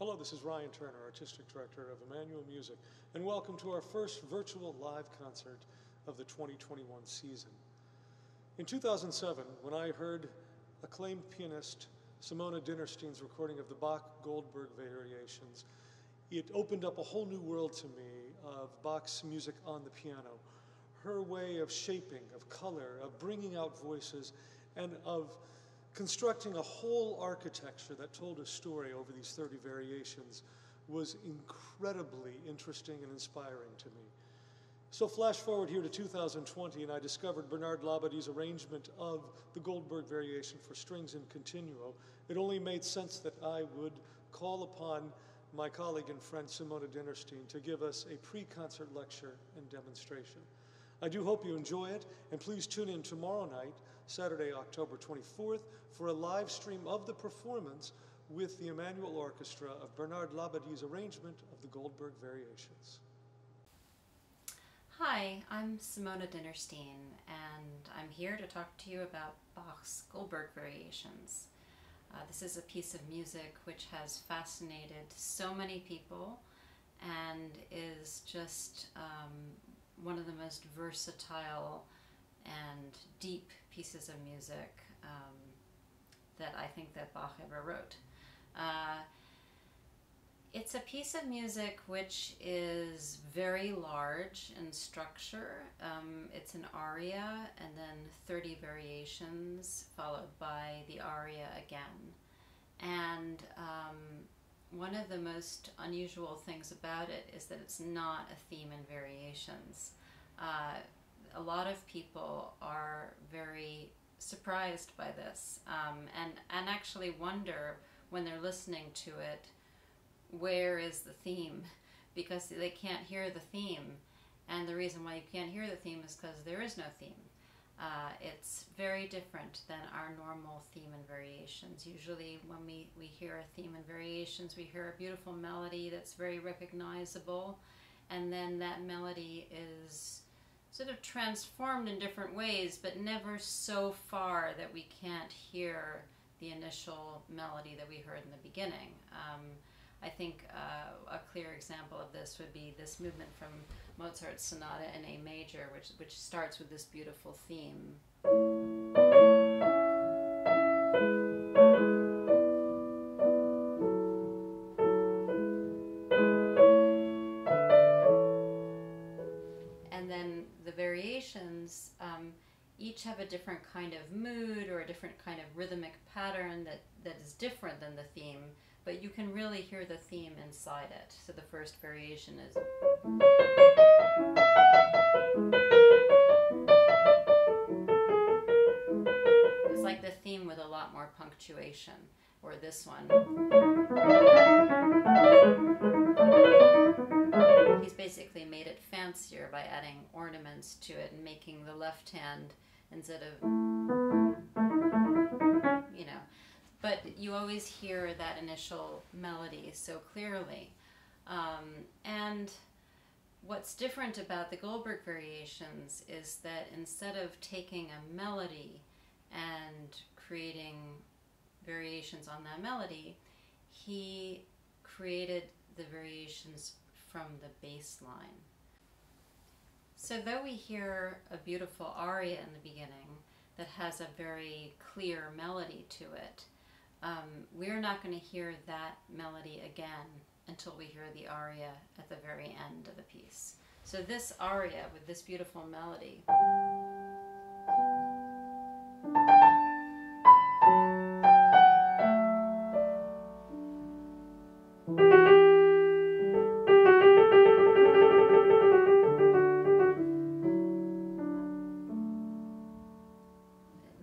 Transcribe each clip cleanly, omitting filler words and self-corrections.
Hello, this is Ryan Turner, Artistic Director of Emmanuel Music, and welcome to our first virtual live concert of the 2021 season. In 2007, when I heard acclaimed pianist Simone Dinnerstein's recording of the Bach Goldberg Variations, it opened up a whole new world to me of Bach's music on the piano, her way of shaping, of color, of bringing out voices, and of constructing a whole architecture that told a story over these 30 variations was incredibly interesting and inspiring to me. So flash forward here to 2020, and I discovered Bernard Labadie's arrangement of the Goldberg Variation for strings in continuo. It only made sense that I would call upon my colleague and friend Simone Dinnerstein to give us a pre-concert lecture and demonstration. I do hope you enjoy it, and please tune in tomorrow night, Saturday, October 24th, for a live stream of the performance with the Emmanuel Orchestra of Bernard Labadie's arrangement of the Goldberg Variations. Hi, I'm Simone Dinnerstein, and I'm here to talk to you about Bach's Goldberg Variations. This is a piece of music which has fascinated so many people and is just one of the most versatile and deep pieces of music that I think that Bach ever wrote. It's a piece of music which is very large in structure. It's an aria and then 30 variations followed by the aria again. And one of the most unusual things about it is that it's not a theme in variations. A lot of people are very surprised by this and actually wonder when they're listening to it, where is the theme? Because they can't hear the theme, and the reason why you can't hear the theme is because there is no theme. It's very different than our normal theme and variations. Usually when we hear a theme and variations, we hear a beautiful melody that's very recognizable, and then that melody is sort of transformed in different ways, but never so far that we can't hear the initial melody that we heard in the beginning. I think a clear example of this would be this movement from Mozart's Sonata in A major, which starts with this beautiful theme. And then the variations each have a different kind of mood or a different kind of rhythmic pattern that is different than the theme, but you can really hear the theme inside it. So the first variation is it's like the theme with a lot more punctuation, or this one. He's basically made it fancier by adding ornaments to it and making the left hand instead of, you know. But you always hear that initial melody so clearly. And what's different about the Goldberg Variations is that instead of taking a melody and creating variations on that melody, he created the variations from the bass line. So though we hear a beautiful aria in the beginning that has a very clear melody to it, we're not going to hear that melody again until we hear the aria at the very end of the piece. So this aria with this beautiful melody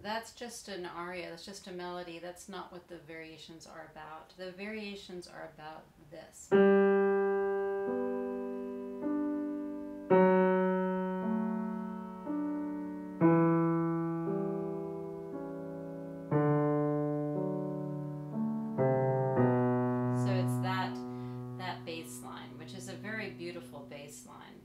that's just an aria, that's just a melody, that's not what the variations are about. The variations are about this. So it's that bass line, which is a very beautiful bass line.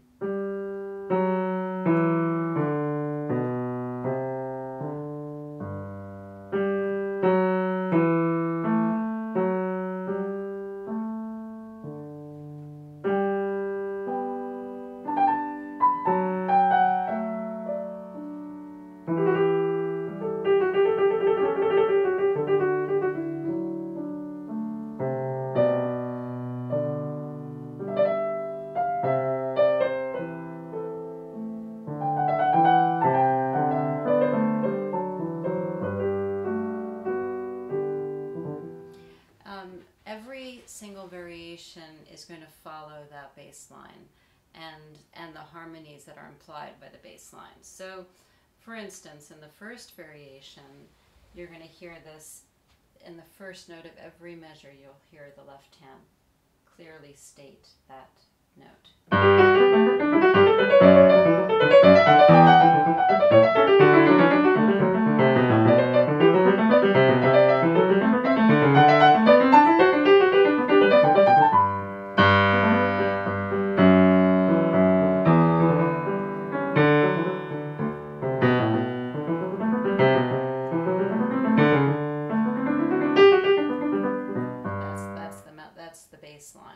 every single variation is going to follow that bass line and the harmonies that are implied by the bass line. So, for instance, in the first variation, you're going to hear this in the first note of every measure. You'll hear the left hand clearly state that note. That's the bass line.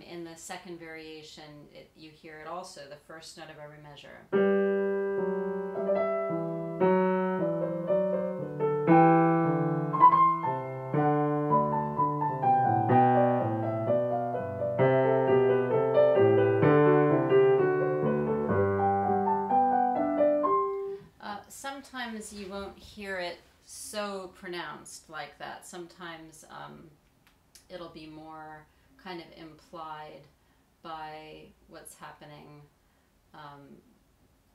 In the second variation, you hear it also, the first note of every measure. Sometimes you won't hear it so pronounced like that. Sometimes it'll be more kind of implied by what's happening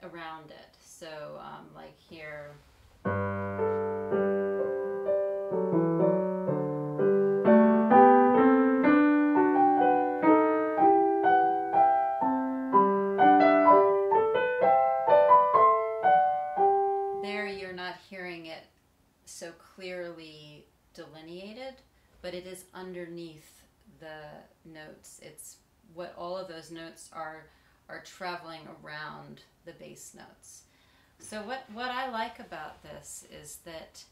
around it. So like here. There you're not hearing it so clearly delineated, but it is underneath the notes. It's what all of those notes are traveling around the bass notes. So what I like about this is that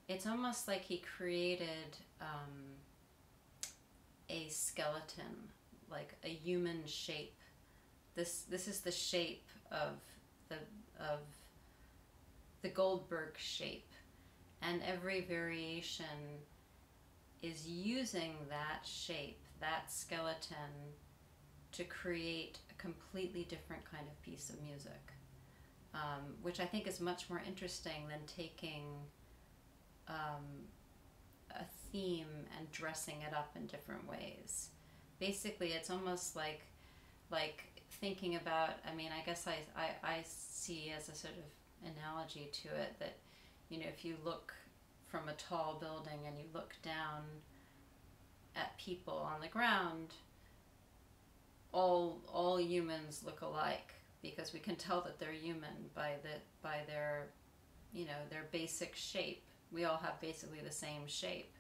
it's almost like he created a skeleton, like a human shape. This is the shape of the Goldberg shape, and every variation is using that shape, that skeleton, to create a completely different kind of piece of music, which I think is much more interesting than taking a theme and dressing it up in different ways. Basically, it's almost like thinking about, I mean, I guess I see as a sort of analogy to it that, you know, if you look from a tall building and you look down at people on the ground, all humans look alike, because we can tell that they're human by their, you know, their basic shape. We all have basically the same shape.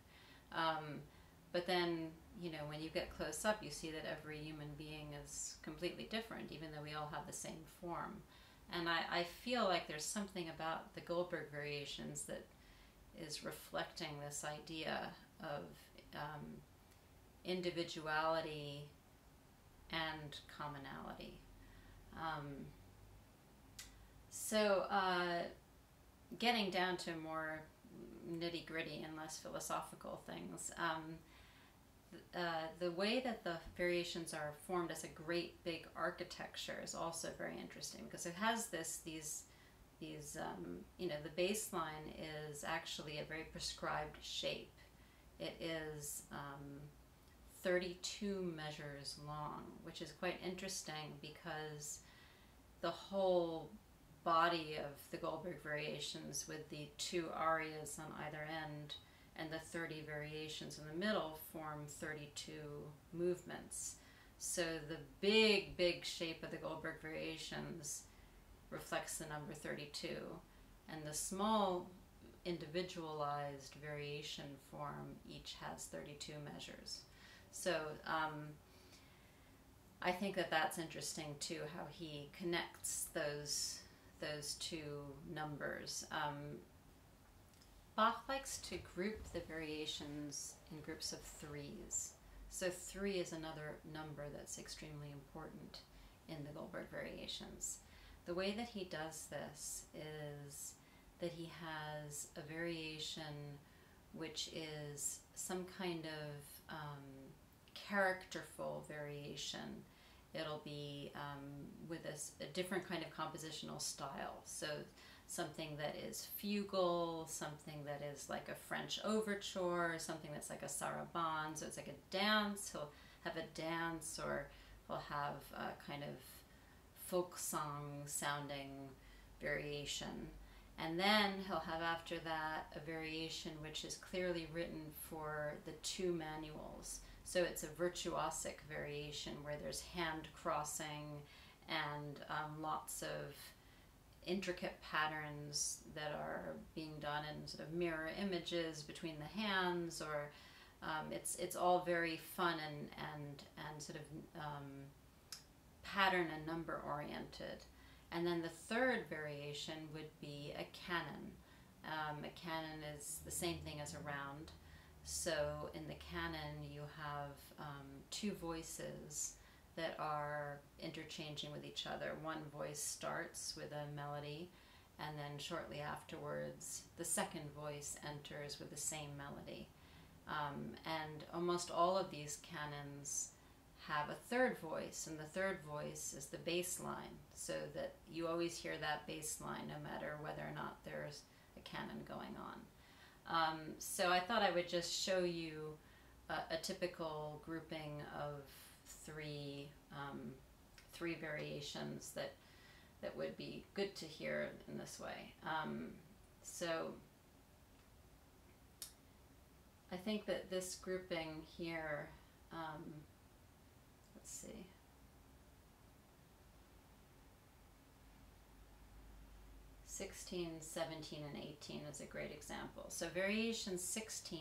But then, you know, when you get close up, you see that every human being is completely different, even though we all have the same form. And I feel like there's something about the Goldberg Variations that is reflecting this idea of individuality and commonality. So getting down to more nitty-gritty and less philosophical things, the way that the variations are formed as a great big architecture is also very interesting, because it has these you know, the bass line is actually a very prescribed shape. It is 32 measures long, which is quite interesting because the whole body of the Goldberg Variations, with the 2 arias on either end and the 30 variations in the middle, form 32 movements. So the big shape of the Goldberg Variations reflects the number 32, and the small individualized variation form each has 32 measures. So I think that that's interesting too, how he connects those 2 numbers. Bach likes to group the variations in groups of 3s. So 3 is another number that's extremely important in the Goldberg Variations. The way that he does this is that he has a variation which is some kind of characterful variation. It'll be with a different kind of compositional style. So something that is fugal, something that is like a French overture, something that's like a sarabande, so it's like a dance. He'll have a dance, or he'll have a kind of folk song sounding variation. And then he'll have after that a variation which is clearly written for the two manuals. So it's a virtuosic variation where there's hand crossing and lots of intricate patterns that are being done in sort of mirror images between the hands, or it's all very fun and sort of pattern and number oriented. And then the third variation would be a canon. A canon is the same thing as a round. So in the canon you have two voices that are interchanging with each other. One voice starts with a melody, and then shortly afterwards the second voice enters with the same melody. And almost all of these canons have a third voice, and the third voice is the bass line, so that you always hear that bass line no matter whether or not there's a canon going on. So I thought I would just show you a typical grouping of three variations that would be good to hear in this way. So I think that this grouping here, let's see. (16, 17, and 18 is a great example. So variation 16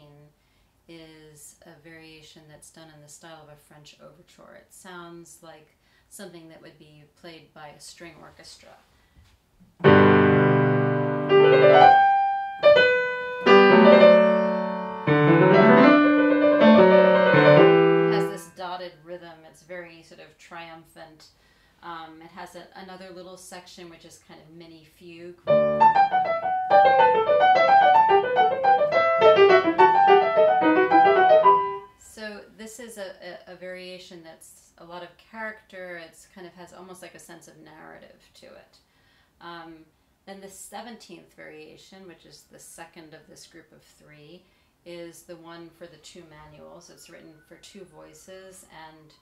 is a variation that's done in the style of a French overture. It sounds like something that would be played by a string orchestra. It has this dotted rhythm. It's very sort of triumphant. It has another little section which is kind of mini fugue. So this is a variation that's a lot of character. It's kind of has almost like a sense of narrative to it. Then the 17th variation, which is the second of this group of three, is the one for the two manuals. It's written for two voices, and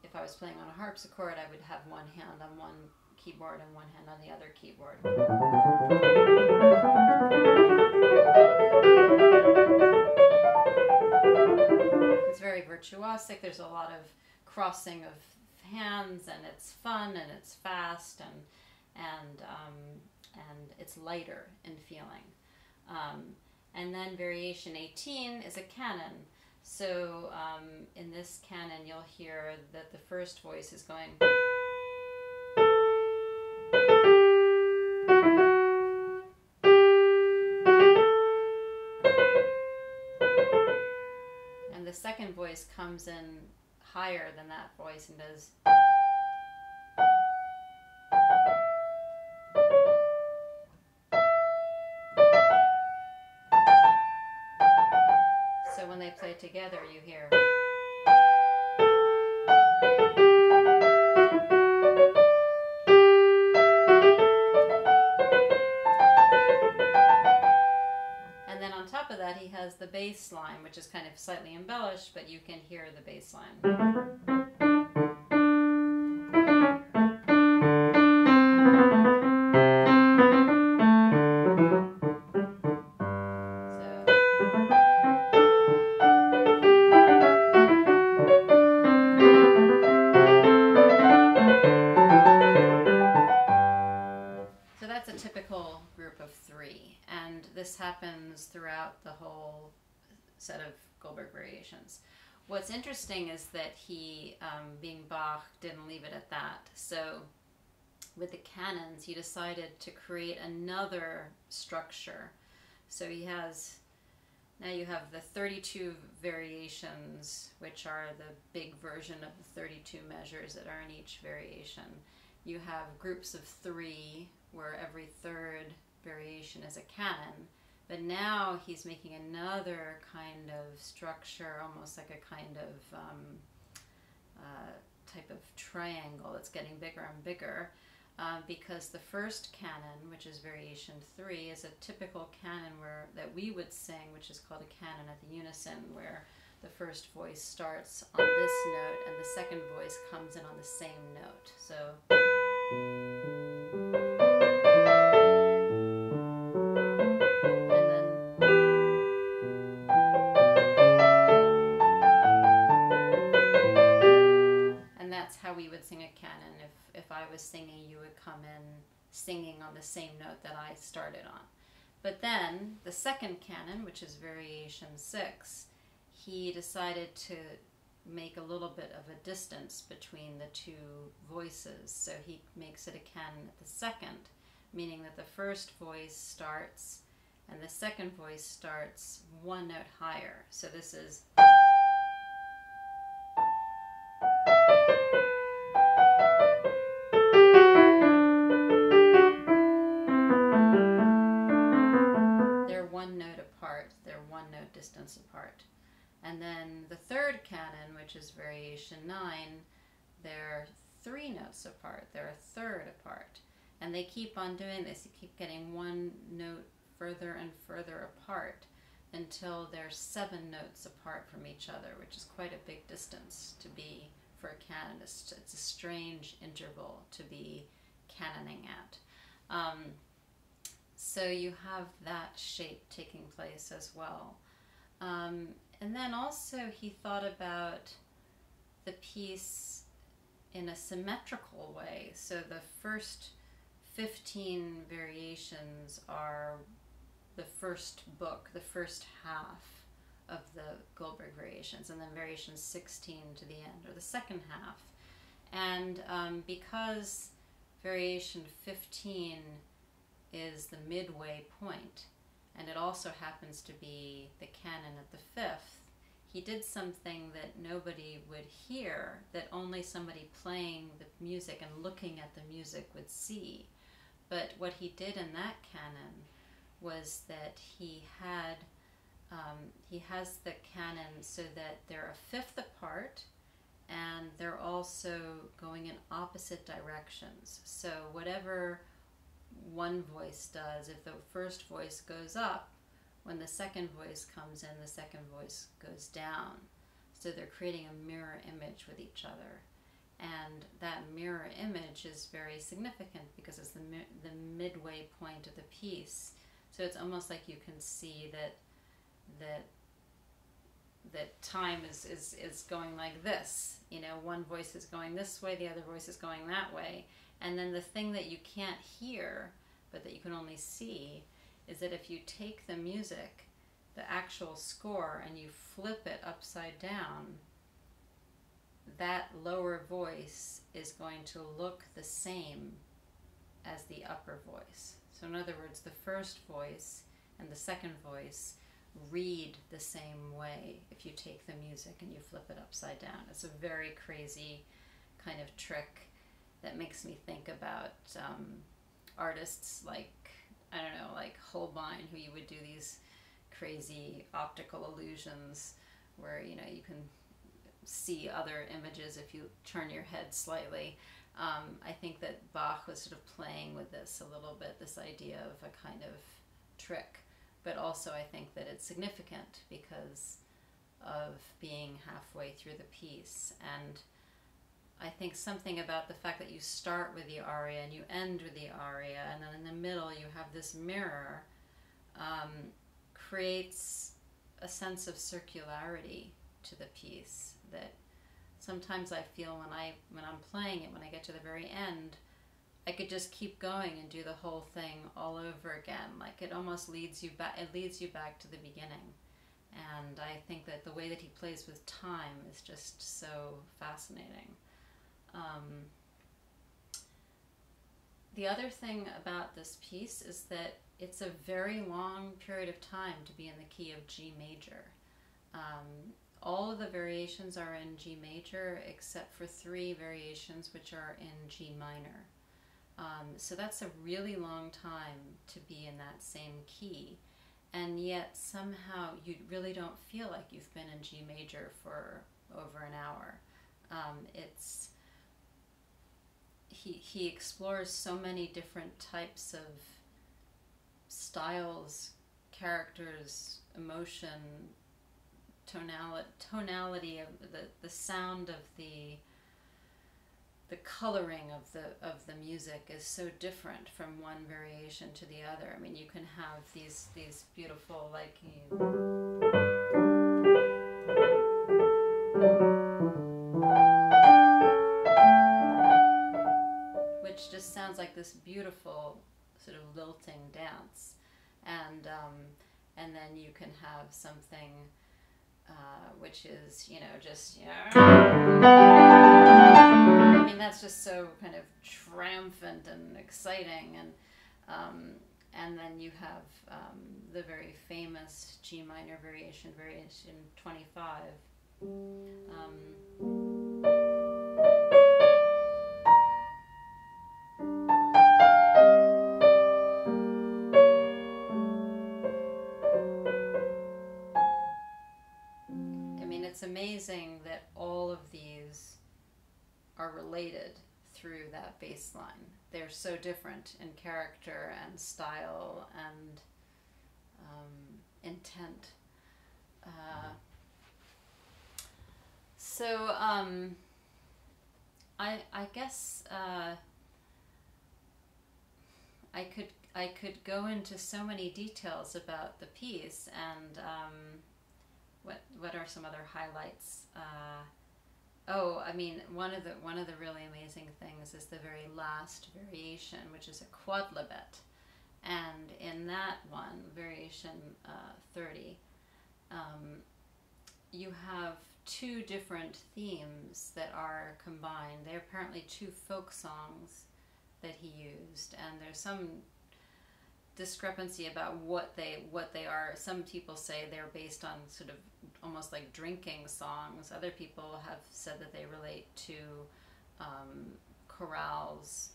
if I was playing on a harpsichord, I would have one hand on one keyboard and one hand on the other keyboard. It's very virtuosic. There's a lot of crossing of hands, and it's fun and it's fast, and it's lighter in feeling. And then variation 18 is a canon. So in this canon you'll hear that the first voice is going, and the second voice comes in higher than that voice and does. So when they play together, you hear. And then on top of that, he has the bass line, which is kind of slightly embellished, but you can hear the bass line. This happens throughout the whole set of Goldberg Variations. What's interesting is that he, being Bach, didn't leave it at that. So with the canons, he decided to create another structure. So he has, now you have the 32 variations, which are the big version of the 32 measures that are in each variation. You have groups of three, where every third variation is a canon, but now he's making another kind of structure, almost like a kind of type of triangle. It's getting bigger and bigger, because the first canon, which is variation 3, is a typical canon that we would sing, which is called a canon at the unison, where the first voice starts on this note and the second voice comes in on the same note. So and that's how we would sing a canon. If I was singing, you would come in singing on the same note that I started on. But then the second canon, which is variation 6, he decided to make a little bit of a distance between the two voices. So he makes it a canon at the second, meaning that the first voice starts and the second voice starts one note higher. So this is one note apart, they're one note distance apart. And then the third canon, which is variation 9, they're 3 notes apart, they're a third apart. And they keep on doing this, you keep getting one note further and further apart until they're 7 notes apart from each other, which is quite a big distance to be for a canon. It's a strange interval to be canoning at. So you have that shape taking place as well. And then also he thought about the piece in a symmetrical way. So the first 15 variations are the first book, the first half of the Goldberg Variations, and then variation 16 to the end, or the second half. And because variation 15 is the midway point, and it also happens to be the canon at the 5th, he did something that nobody would hear, that only somebody playing the music and looking at the music would see. But what he did in that canon was that he has the canon so that they're a fifth apart, and they're also going in opposite directions. So whatever one voice does, if the first voice goes up, when the second voice comes in, the second voice goes down. So they're creating a mirror image with each other. And that mirror image is very significant because it's the midway point of the piece. So it's almost like you can see that time is going like this. You know, one voice is going this way, the other voice is going that way. And then the thing that you can't hear, but that you can only see, is that if you take the music, the actual score, and you flip it upside down, that lower voice is going to look the same as the upper voice. So in other words, the first voice and the second voice read the same way if you take the music and you flip it upside down. It's a very crazy kind of trick that makes me think about artists like, I don't know, like Holbein, who you would do these crazy optical illusions where, you know, you can see other images if you turn your head slightly. I think that Bach was sort of playing with this a little bit, this idea of a kind of trick, but also I think that it's significant because of being halfway through the piece. And I think something about the fact that you start with the aria and you end with the aria, and then in the middle you have this mirror, creates a sense of circularity to the piece that sometimes I feel when I'm playing it, when I get to the very end, I could just keep going and do the whole thing all over again. Like it almost leads you back. It leads you back to the beginning. And I think that the way that he plays with time is just so fascinating. The other thing about this piece is that it's a very long period of time to be in the key of G major. All of the variations are in G major except for 3 variations which are in G minor. So that's a really long time to be in that same key, and yet somehow you really don't feel like you've been in G major for over an hour. he explores so many different types of styles, characters, emotion, tonality of the sound of the coloring of the music is so different from one variation to the other. I mean, you can have these beautiful, like, which just sounds like this beautiful sort of lilting dance, and then you can have something which is, you know, just, I mean, that's just so kind of triumphant and exciting, and then you have the very famous G minor variation 25. It's amazing that all of these are related through that bass line. They're so different in character and style and intent. I guess I could go into so many details about the piece, and what are some other highlights? I mean, one of the really amazing things is the very last variation, which is a quadlibet, and in that one, variation 30, you have two different themes that are combined. They're apparently two folk songs that he used, and there's some discrepancy about what they are. Some people say they're based on sort of almost like drinking songs. Other people have said that they relate to chorales.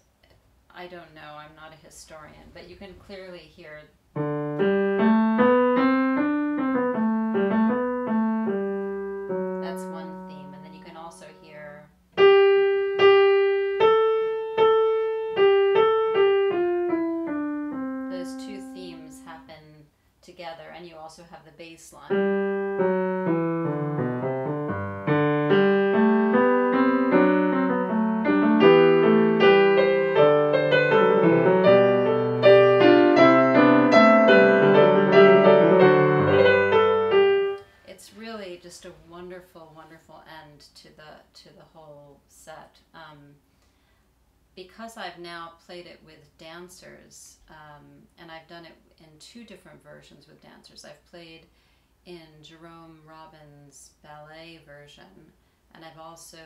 I don't know, I'm not a historian, but you can clearly hear that's one theme, and then you can also hear those two themes happen together, and you also have the bass line. Just a wonderful, wonderful end to the whole set. Because I've now played it with dancers, and I've done it in two different versions with dancers. I've played in Jerome Robbins' ballet version, and I've also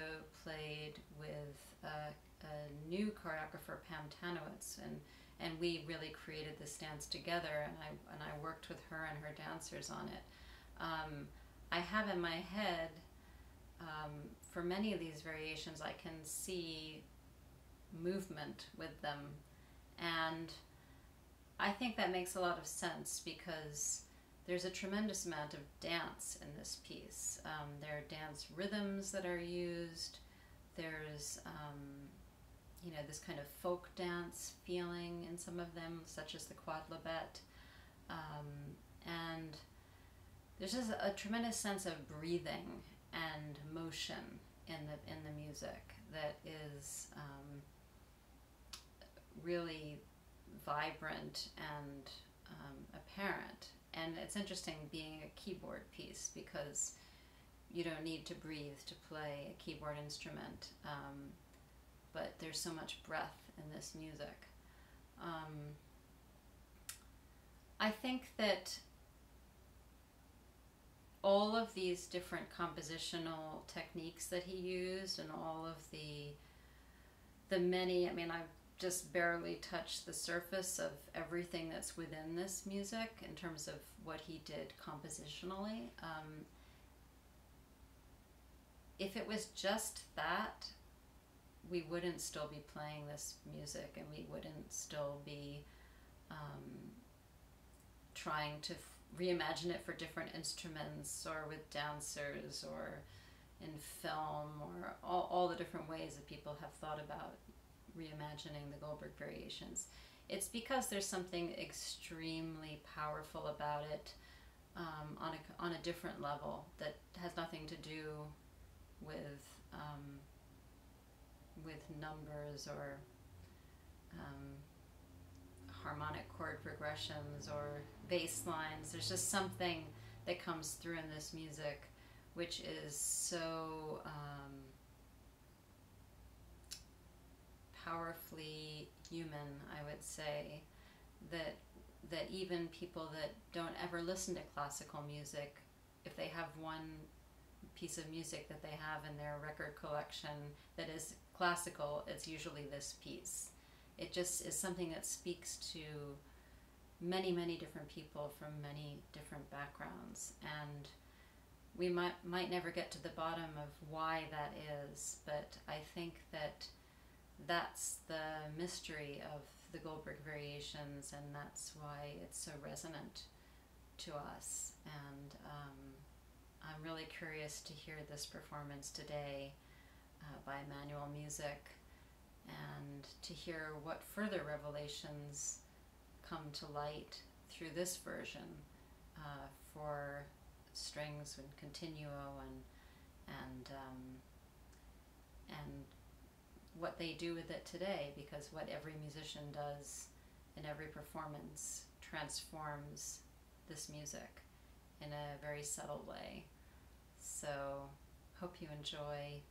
played with a new choreographer, Pam Tanowitz, and we really created this dance together, and I worked with her and her dancers on it. I have in my head, for many of these variations, I can see movement with them, and I think that makes a lot of sense because there's a tremendous amount of dance in this piece. There are dance rhythms that are used. There's this kind of folk dance feeling in some of them, such as the quadlibet, and there's just a tremendous sense of breathing and motion in the music that is really vibrant and apparent. And it's interesting being a keyboard piece because you don't need to breathe to play a keyboard instrument, but there's so much breath in this music. I think that all of these different compositional techniques that he used and all of the many, I mean, I've just barely touched the surface of everything that's within this music in terms of what he did compositionally. If it was just that, we wouldn't still be playing this music, and we wouldn't still be trying to reimagine it for different instruments or with dancers or in film or all the different ways that people have thought about reimagining the Goldberg Variations. It's because there's something extremely powerful about it on a different level that has nothing to do with numbers or harmonic chord progressions or bass lines. There's just something that comes through in this music which is so powerfully human, I would say, that even people that don't ever listen to classical music, if they have one piece of music that they have in their record collection that is classical, it's usually this piece. It just is something that speaks to many, many different people from many different backgrounds, and we might never get to the bottom of why that is, but I think that that's the mystery of the Goldberg Variations, and that's why it's so resonant to us. And I'm really curious to hear this performance today by Emmanuel Music, and to hear what further revelations come to light through this version for strings and continuo and what they do with it today, because what every musician does in every performance transforms this music in a very subtle way. So hope you enjoy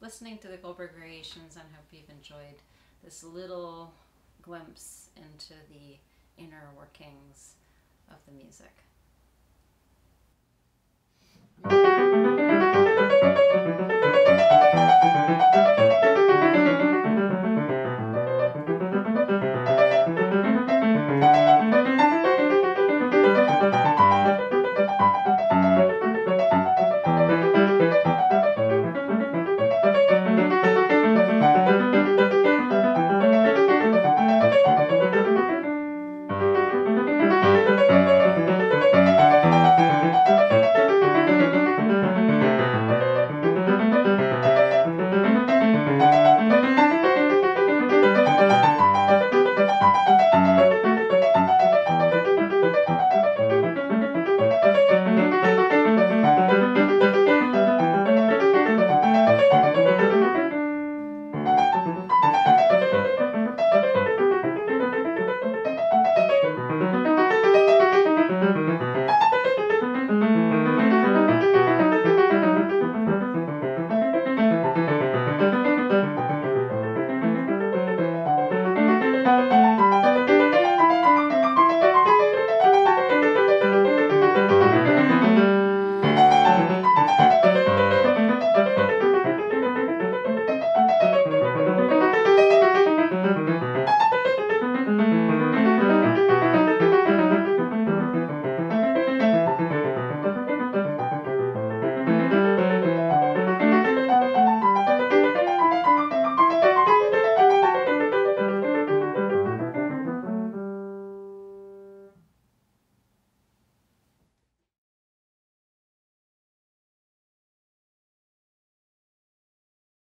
listening to the Goldberg Variations, and hope you've enjoyed this little glimpse into the inner workings of the music.